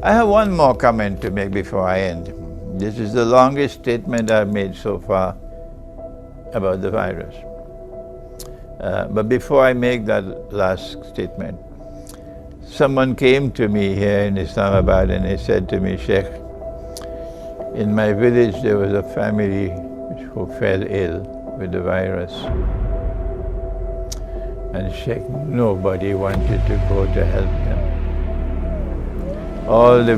I have one more comment to make before I end. This is the longest statement I've made so far about the virus. But before I make that last statement, someone came to me here in Islamabad and he said to me, Sheikh, in my village there was a family who fell ill with the virus. And Sheikh, nobody wanted to go to help them. All the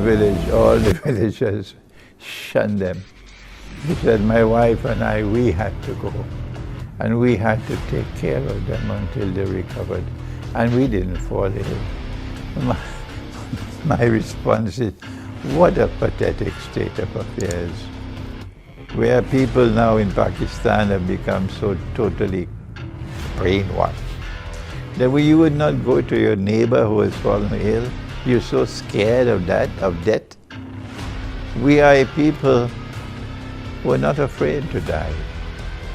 villagers shunned them. He said, my wife and I, we had to go. And we had to take care of them until they recovered. And we didn't fall ill. My response is, what a pathetic state of affairs. Where people now in Pakistan have become so totally brainwashed that you would not go to your neighbor who has fallen ill. You're so scared of that, of death. We are a people who are not afraid to die.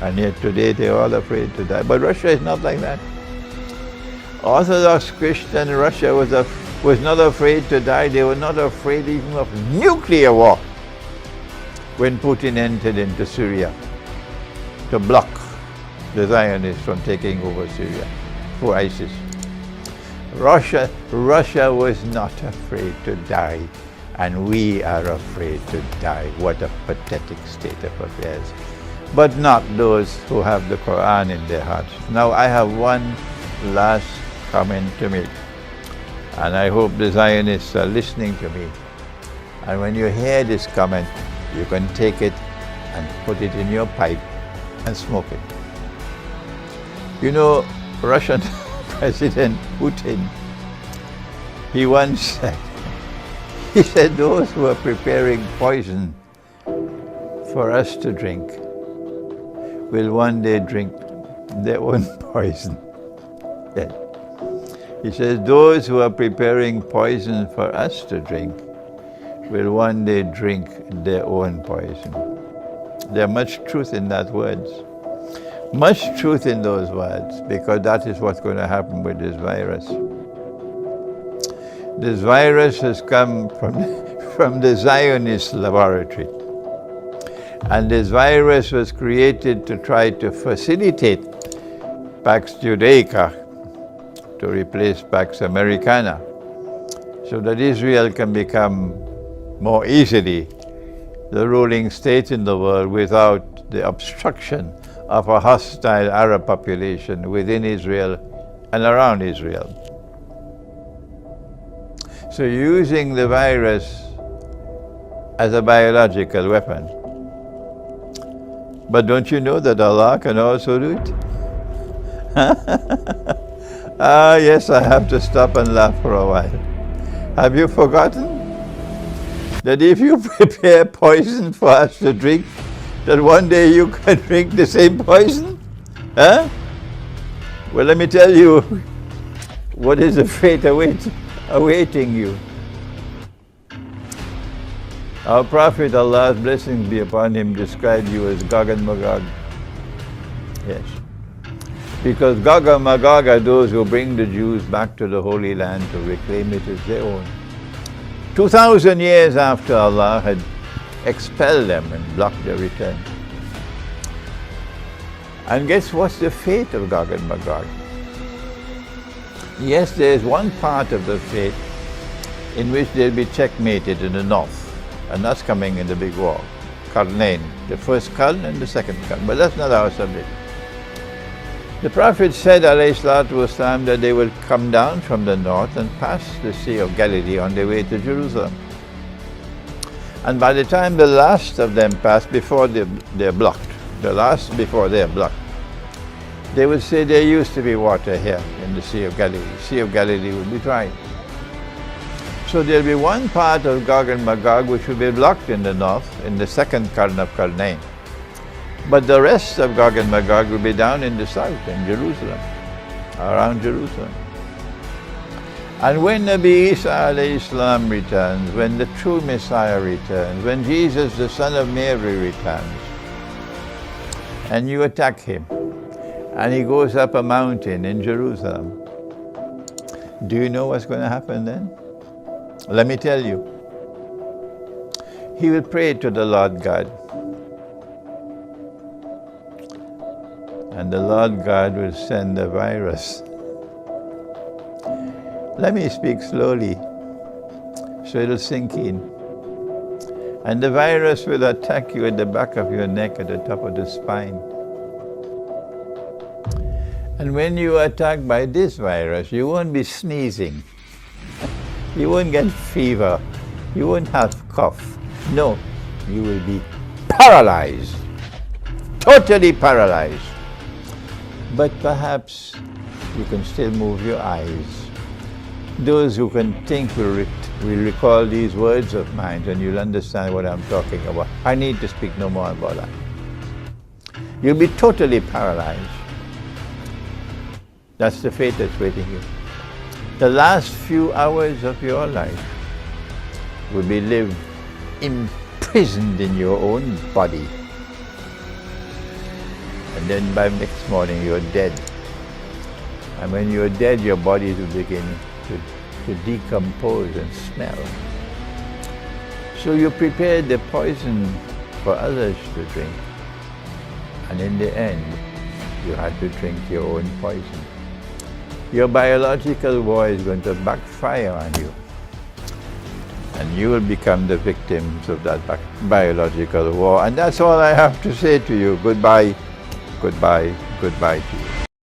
And yet today they're all afraid to die. But Russia is not like that. Orthodox Christian Russia was not afraid to die. They were not afraid even of nuclear war when Putin entered into Syria to block the Zionists from taking over Syria for ISIS. Russia was not afraid to die, and we are afraid to die. What a pathetic state of affairs. But not those who have the Quran in their hearts. Now I have one last comment to make, and I hope the Zionists are listening to me. And when you hear this comment, you can take it and put it in your pipe and smoke it. You know, Russian President Putin, he once said, he said, those who are preparing poison for us to drink will one day drink their own poison. Yes. He says, those who are preparing poison for us to drink will one day drink their own poison. There's much truth in that words. Much truth in those words, because that is what's going to happen with this virus. This virus has come from the Zionist laboratory. And this virus was created to try to facilitate Pax Judaica to replace Pax Americana, so that Israel can become more easily the ruling state in the world without the obstruction of a hostile Arab population within Israel and around Israel. So using the virus as a biological weapon. But don't you know that Allah can also do it? Yes, I have to stop and laugh for a while. Have you forgotten that if you prepare poison for us to drink, that one day you can drink the same poison? Huh? Well, let me tell you what is the fate awaiting you. Our Prophet, Allah's blessings be upon him, described you as Gog and Magog. Yes. Because Gog and Magog are those who bring the Jews back to the Holy Land to reclaim it as their own. 2,000 years after Allah had expelled them and blocked their return. And guess what's the fate of Gog and Magog? Yes, there is one part of the fate in which they'll be checkmated in the north. And that's coming in the big war. Qarnayn, the first Qarn and the second Qarn. But that's not our subject. The Prophet said, alayhi salatu wasalam, that they will come down from the north and pass the Sea of Galilee on their way to Jerusalem. And by the time the last of them pass, before they're blocked, the last before they're blocked, they will say there used to be water here in the Sea of Galilee. Sea of Galilee will be dry. So there'll be one part of Gog and Magog which will be blocked in the north, in the second Qarn of Qarnayn. But the rest of Gog and Magog will be down in the south, in Jerusalem, around Jerusalem. And when Nabi Isa alayhi salam returns, when the true Messiah returns, when Jesus, the son of Mary, returns, and you attack him, and he goes up a mountain in Jerusalem, do you know what's going to happen then? Let me tell you. he will pray to the Lord God. And the Lord God will send a virus. Let me speak slowly so it'll sink in. And the virus will attack you at the back of your neck, at the top of the spine. And when you are attacked by this virus, you won't be sneezing. You won't get fever. You won't have cough. No, you will be paralyzed. Totally paralyzed. But perhaps you can still move your eyes. Those who can think will recall these words of mine, and you'll understand what I'm talking about. I need to speak no more about that. You'll be totally paralyzed. That's the fate that's waiting you. The last few hours of your life will be lived imprisoned in your own body. And then by next morning you're dead. And when you're dead, your body will begin to decompose and smell. So you prepared the poison for others to drink. And in the end, you had to drink your own poison. Your biological war is going to backfire on you. And you will become the victims of that biological war. And that's all I have to say to you. Goodbye, goodbye, goodbye to you.